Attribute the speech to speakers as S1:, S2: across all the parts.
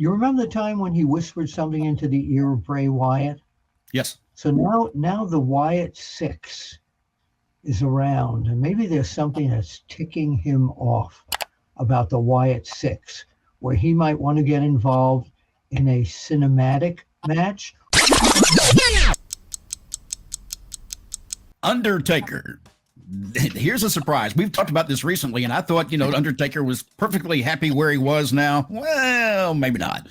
S1: You remember the time when he whispered something into the ear of Bray Wyatt?
S2: Yes.
S1: So now the Wyatt Six is around, and maybe there's something that's ticking him off about the Wyatt Six, where he might want to get involved in a cinematic match.
S2: Undertaker. Here's a surprise. We've talked about this recently, and I thought, Undertaker was perfectly happy where he was now. Well, maybe not.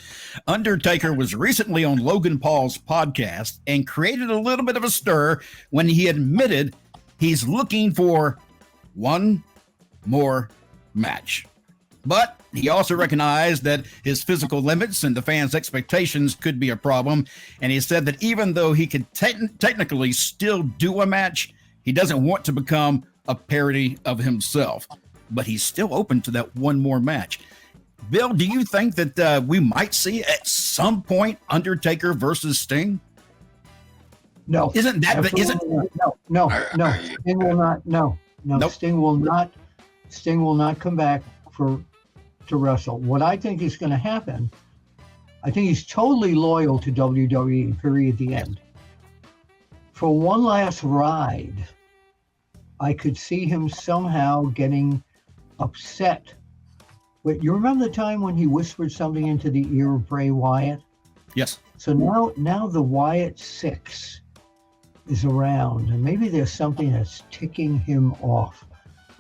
S2: Undertaker was recently on Logan Paul's podcast and created a little bit of a stir when he admitted he's looking for one more match. But he also recognized that his physical limits and the fans' expectations could be a problem. And he said that even though he could technically still do a match, he doesn't want to become a parody of himself. But he's still open to that one more match. Bill, do you think that we might see at some point Undertaker versus Sting?
S1: No.
S2: Isn't that the, isn't
S1: No. Sting will not. No. Nope. Sting will not come back to wrestle. What I think is going to happen, I think he's totally loyal to WWE, period, the end. For one last ride, I could see him somehow getting upset. But you remember the time when he whispered something into the ear of Bray Wyatt?
S2: Yes.
S1: So now the Wyatt Six is around, and maybe there's something that's ticking him off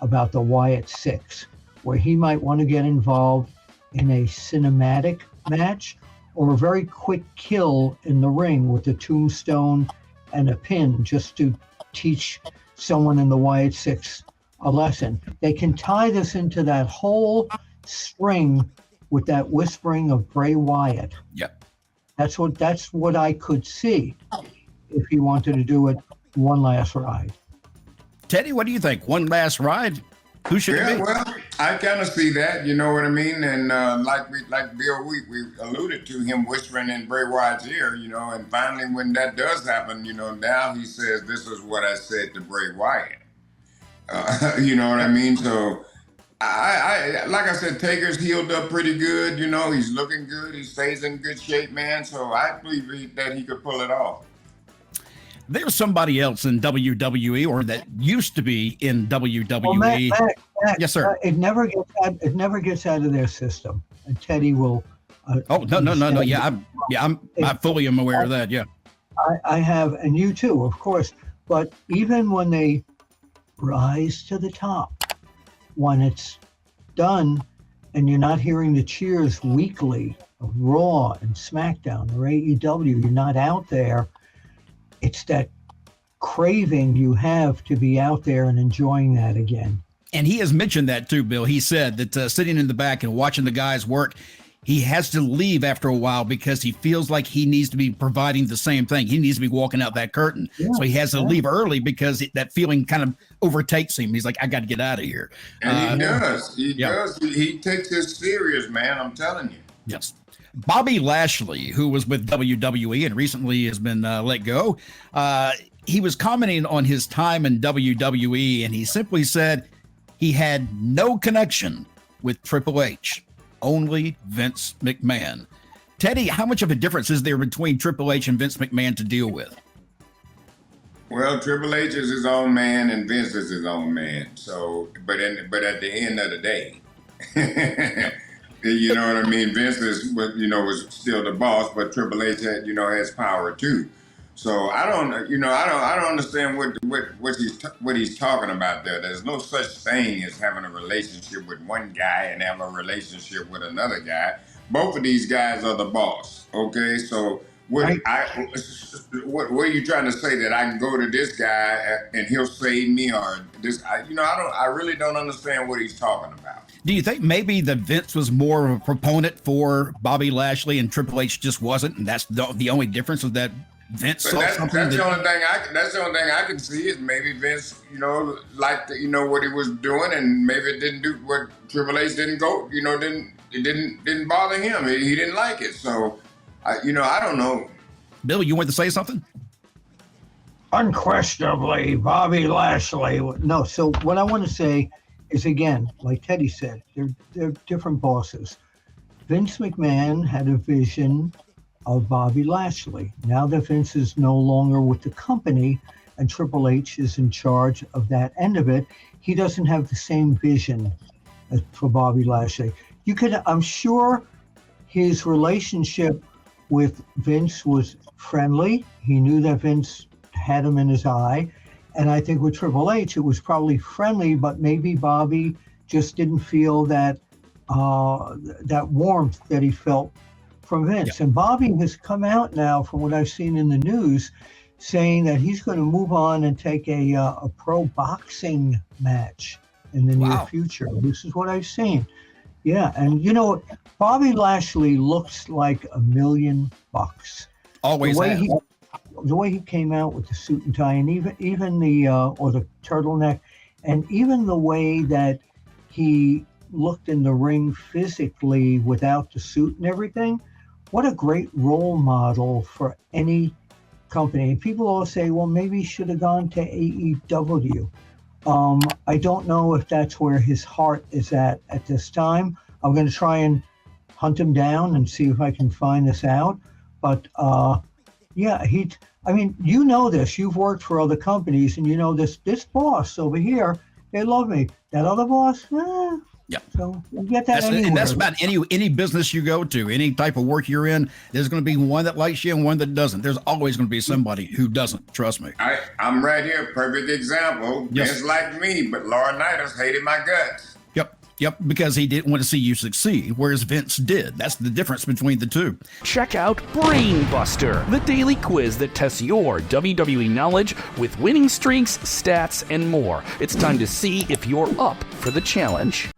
S1: about the Wyatt Six, where he might want to get involved in a cinematic match or a very quick kill in the ring with a tombstone and a pin, just to teach someone in the Wyatt Six a lesson. They can tie this into that whole string with that whispering of Bray Wyatt.
S2: Yep.
S1: That's what I could see if he wanted to do it one last ride.
S2: Teddy, what do you think? One last ride? Who should it be?
S3: Well, I kind of see that, you know what I mean? And like Bill, we alluded to him whispering in Bray Wyatt's ear, and finally when that does happen, now he says, this is what I said to Bray Wyatt. You know what I mean? So, I like I said, Taker's healed up pretty good, he's looking good, he stays in good shape, man, so I believe that he could pull it off.
S2: There's somebody else in WWE, or that used to be in WWE.
S1: Well, Matt,
S2: yes, sir.
S1: It never gets out of their system, and Teddy will.
S2: No. Yeah, I'm fully am aware of that. Yeah.
S1: I have, and you too, of course. But even when they rise to the top, when it's done, and you're not hearing the cheers weekly of Raw and SmackDown or AEW, you're not out there. It's that craving you have to be out there and enjoying that again.
S2: And he has mentioned that too, Bill. He said that sitting in the back and watching the guys work, he has to leave after a while because he feels like he needs to be providing the same thing. He needs to be walking out that curtain. Yeah, so he has to leave early because that feeling kind of overtakes him. He's like, I got to get out of here.
S3: And he does. He does. He takes this serious, man. I'm telling you.
S2: Yes. Bobby Lashley, who was with WWE and recently has been let go, he was commenting on his time in WWE, and he simply said he had no connection with Triple H, only Vince McMahon. Teddy, how much of a difference is there between Triple H and Vince McMahon to deal with?
S3: Well, Triple H is his own man, and Vince is his own man. So, but at the end of the day. You know what I mean? Vince was still the boss, but Triple H has power too. So I don't understand what he's talking about there. There's no such thing as having a relationship with one guy and have a relationship with another guy. Both of these guys are the boss. Okay, so what are you trying to say, that I can go to this guy and he'll save me, or this? I really don't understand what he's talking about.
S2: Do you think maybe that Vince was more of a proponent for Bobby Lashley and Triple H just wasn't, and that's the only difference was that Vince saw something?
S3: That's the only thing I can see is maybe Vince, liked what he was doing, and maybe it didn't do what Triple H didn't go, didn't bother him. He didn't like it, so I don't know.
S2: Bill, you want to say something?
S1: Unquestionably, Bobby Lashley. No, so what I want to say is, again, like Teddy said, they're different bosses. Vince McMahon had a vision of Bobby Lashley. Now that Vince is no longer with the company and Triple H is in charge of that end of it, he doesn't have the same vision for Bobby Lashley. I'm sure his relationship with Vince was friendly. He knew that Vince had him in his eye. And I think with Triple H, it was probably friendly, but maybe Bobby just didn't feel that that warmth that he felt from Vince. Yeah. And Bobby has come out now, from what I've seen in the news, saying that he's going to move on and take a pro boxing match in the near future. This is what I've seen. Yeah, and Bobby Lashley looks like $1 million.
S2: Always
S1: the way he came out with the suit and tie, and even the or the turtleneck, and even the way that he looked in the ring physically without the suit and everything. What a great role model for any company. People all say, well, maybe he should have gone to AEW. I don't know if that's where his heart is at this time. I'm going to try and hunt him down and see if I can find this out. But yeah, you know this. You've worked for other companies, and you know this boss over here, they love me. That other boss,
S2: yeah.
S1: So you get that anywhere.
S2: And that's about any business you go to, any type of work you're in. There's going to be one that likes you and one that doesn't. There's always going to be somebody who doesn't. Trust me.
S3: I'm right here. Perfect example.
S2: Yes.
S3: Vince liked me, but Laurinaitis hated my guts.
S2: Yep, because he didn't want to see you succeed, whereas Vince did. That's the difference between the two.
S4: Check out BrainBuster, the daily quiz that tests your WWE knowledge with winning streaks, stats, and more. It's time to see if you're up for the challenge.